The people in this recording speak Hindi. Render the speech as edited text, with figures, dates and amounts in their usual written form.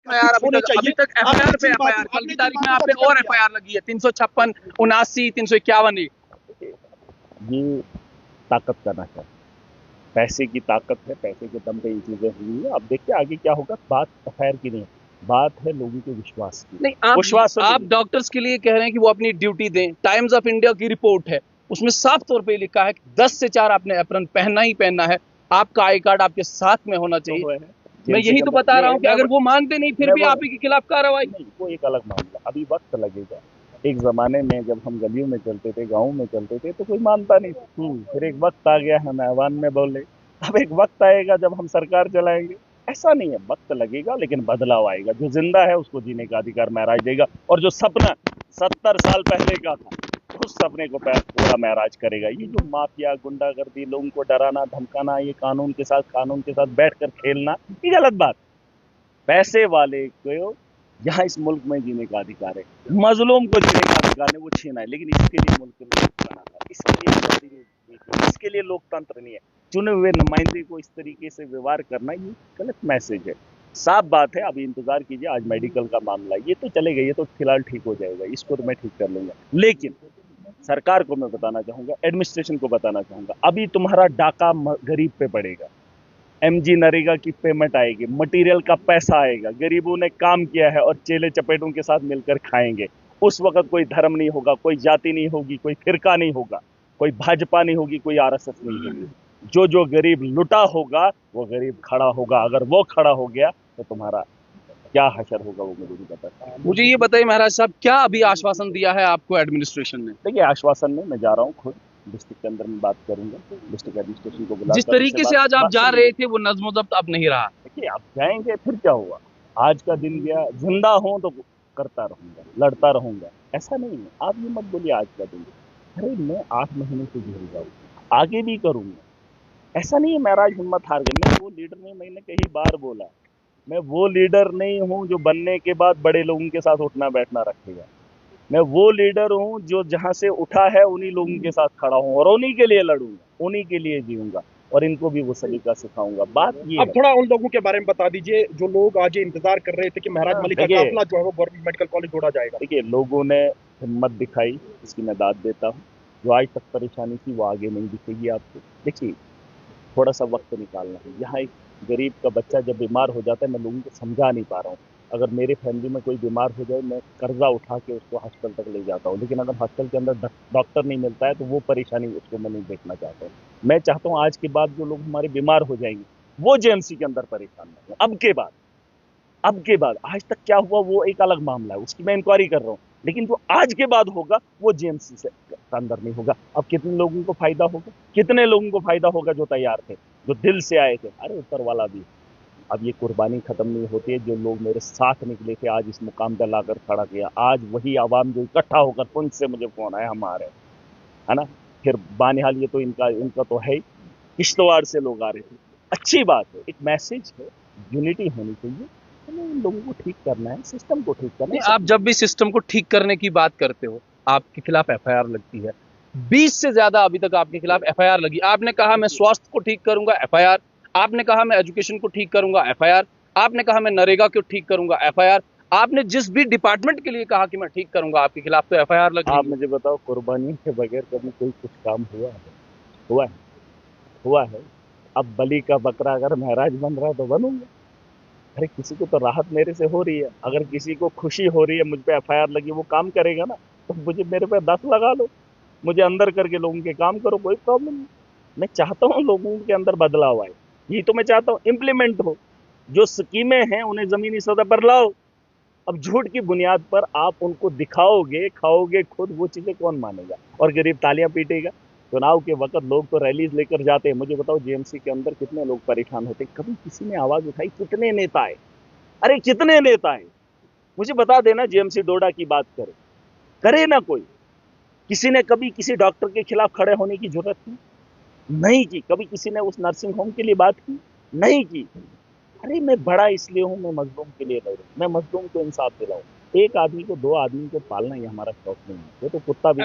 एफआईआर होने चाहिए। अभी तक एफआईआर पे एफआईआर, कल की तारीख में आप पे और एफआईआर लगी है 356, 79, 351। ये ताकत का नशा है, पैसे की ताकत है, पैसे के दम पे ये चीजें हुई है। अब देखते आगे क्या होगा। बात एफआईआर की नहीं, बात है लोगों के विश्वास की। नहीं, आप डॉक्टर्स के लिए कह रहे हैं कि वो अपनी ड्यूटी दें। टाइम्स ऑफ इंडिया की रिपोर्ट है, उसमें साफ तौर पे लिखा है कि 10 से 4 आपने एप्रन पहनना ही पहनना है, आपका आई कार्ड आपके साथ में होना चाहिए। मैं यही तो बता रहा हूँ कि अगर वो मानते नहीं फिर भी आप ही के खिलाफ कार्रवाई। नहीं, वो एक अलग मामला, अभी वक्त लगेगा। एक जमाने में जब हम गलियों में चलते थे, गाँव में चलते थे, तो कोई मानता नहीं था। फिर एक वक्त आ गया, हम ऐवान में बोले। अब एक वक्त आएगा जब हम सरकार चलाएंगे। ऐसा नहीं है, वक्त लगेगा लेकिन बदलाव आएगा। जो जिंदा है उसको जीने का अधिकार महराज देगा, और जो सपना 70 साल पहले का था उस सपने को पूरा महराज करेगा। ये जो माफिया, गुंडागर्दी, लोगों को डराना धमकाना, ये कानून के साथ बैठकर खेलना, ये गलत बात। पैसे वाले को यहाँ इस मुल्क में जीने का अधिकार है, मजलूम को जीने का अधिकार नहीं, वो छीना है। लेकिन इसके लिए मुल्क बना था, इसके लिए लोकतंत्र नहीं है। चुने हुए नुमाइंदे को इस तरीके से व्यवहार करना, ये गलत मैसेज है। साफ बात है, अभी इंतजार कीजिए। आज मेडिकल का मामला, ये तो चलेगा, ये तो फिलहाल ठीक हो जाएगा, इसको तो मैं ठीक कर लूंगा। लेकिन सरकार को मैं बताना चाहूंगा, एडमिनिस्ट्रेशन को बताना चाहूंगा, अभी तुम्हारा डाका गरीब पे पड़ेगा। एमजी नरेगा की पेमेंट आएगी, मटेरियल का पैसा आएगा, गरीबों ने काम किया है और चेले चपेटों के साथ मिलकर खाएंगे। उस वक्त कोई धर्म नहीं होगा, कोई जाति नहीं होगी, कोई फिरका नहीं होगा, कोई भाजपा नहीं होगी, कोई आरएसएस नहीं होगी। जो गरीब लुटा होगा वो गरीब खड़ा होगा। अगर वो खड़ा हो गया तो तुम्हारा क्या हशर होगा वो मुझे नहीं पता। मुझे ये बताइए महाराज साहब, क्या अभी आश्वासन दिया है आपको एडमिनिस्ट्रेशन ने? देखिए, आश्वासन में मैं जा रहा हूँ, खुद डिस्ट्रिक्ट के अंदर में बात करूंगा, डिस्ट्रिक्ट एडमिनिस्ट्रेशन को बुला। जिस तरीके से आज आप जा रहे थे वो नज्म ज़ब्त अब नहीं रहा। देखिए, आप जाएंगे फिर क्या हुआ। आज का दिन गया, जिंदा हूं तो करता रहूंगा, लड़ता रहूंगा। ऐसा नहीं है, आप ये मत बोलिए आज का दिन। अरे मैं 8 महीने से झेल रहा हूँ, आगे भी करूंगा। ऐसा नहीं है महराज हिम्मत हार गई। मैं वो लीडर नहीं, मैंने कई बार बोला, मैं वो लीडर नहीं हूँ जो बनने के बाद बड़े लोगों के साथ उठना बैठना रखेगा। मैं वो लीडर हूँ जो जहां से उठा है उन्हीं लोगों के साथ खड़ा हूँ और उन्हीं के लिए लड़ूंगा, उन्हीं के लिए जीऊंगा और इनको भी वो सलीका सिखाऊंगा। बात ये अब थोड़ा उन लोगों के बारे में बता दीजिए जो लोग आज इंतजार कर रहे थे कि महराज मलिक का काफिला जो है वो गवर्नमेंट मेडिकल कॉलेज जोड़ा जाएगा। देखिए, लोगों ने हिम्मत दिखाई, इसकी मैं दाद देता हूँ। जो आज तक परेशानी थी वो आगे नहीं दिखेगी आपको। देखिए, थोड़ा सा वक्त निकालना है। यहाँ एक गरीब का बच्चा जब बीमार हो जाता है, मैं लोगों को समझा नहीं पा रहा हूँ। अगर मेरे फैमिली में कोई बीमार हो जाए, मैं कर्जा उठा के उसको हॉस्पिटल तक ले जाता हूँ, लेकिन अगर हॉस्पिटल के अंदर डॉक्टर नहीं मिलता है तो वो परेशानी उसको मैं नहीं देखना चाहता हूँ। मैं चाहता हूँ आज के बाद जो लोग हमारे बीमार हो जाएंगे वो जेएमसी के अंदर परेशान ना हो। अब के बाद आज तक क्या हुआ वो एक अलग मामला है, उसकी मैं इंक्वायरी कर रहा हूँ। लेकिन जो आज के बाद होगा वो जेएमसी से अंदर नहीं होगा। अब कितने लोगों को फायदा होगा, कितने लोगों को फायदा होगा जो तैयार थे, जो दिल से आए थे। अरे ऊपर वाला भी, अब ये कुर्बानी खत्म नहीं होती है। जो लोग मेरे साथ निकले थे, आज इस मुकाम पर लाकर खड़ा किया, आज वही आवाम जो इकट्ठा होकर पुंछ से मुझे फोन आया, हम आ रहे हैं, है ना। फिर बानिहाल ये तो इनका तो है ही, किश्तवाड़ से लोग आ रहे थे। अच्छी बात है, एक मैसेज है, यूनिटी होनी चाहिए। हमें लोगों को ठीक करना है, सिस्टम को ठीक करना है। आप जब भी सिस्टम को ठीक करने की बात करते हो आपके खिलाफ एफआईआर लगती है। 20 से ज्यादा अभी तक आपके खिलाफ एफआईआर लगी। आपने कहा मैं स्वास्थ्य को ठीक करूंगा, एफआईआर। आपने कहा मैं एजुकेशन को ठीक करूंगा, एफआईआर। आपने कहा मैं नरेगा को ठीक करूंगा, एफआईआर। आपने जिस भी डिपार्टमेंट के लिए कहा कि मैं ठीक करूंगा, आपके खिलाफ तो एफआईआर लगी। आप मुझे बताओ, कुर्बानी के बगैर कभी कोई कुछ काम हुआ है? हुआ है। अब बलि का बकरा अगर महराज बन रहा है तो बनूंगा। अरे किसी को तो राहत मेरे से हो रही है, अगर किसी को खुशी हो रही है मुझ पे एफआईआर लगी, वो काम करेगा ना। तो मुझे मेरे पे 10 लगा लो, मुझे अंदर करके लोगों के काम करो, कोई प्रॉब्लम नहीं। मैं चाहता हूँ लोगों के अंदर बदलाव आए, यही तो मैं चाहता हूँ, इम्प्लीमेंट हो। जो स्कीमें हैं उन्हें जमीनी सतह पर लाओ। अब झूठ की बुनियाद पर आप उनको दिखाओगे, खाओगे खुद, वो चीजें कौन मानेगा? और गरीब तालियां पीटेगा। चुनाव के वक्त लोग तो रैलीज लेकर जाते हैं। मुझे बताओ, जेएमसी के अंदर कितने लोग परेशान होते, कभी किसी ने आवाज उठाई? कितने नेता आए? अरे कितने नेता आए? मुझे बता देना, जेएमसी डोडा की बात करे ना कोई। किसी ने कभी किसी डॉक्टर के खिलाफ खड़े होने की जरूरत की? नहीं की। कभी किसी ने उस नर्सिंग होम के लिए बात की? नहीं की। अरे मैं बड़ा इसलिए हूं, मैं मजलूम के लिए लड़ूं, मैं मजलूम को इंसाफ दिलाऊं। एक आदमी को, 2 आदमी को पालना ही हमारा शौक नहीं है, ये तो कुत्ता भी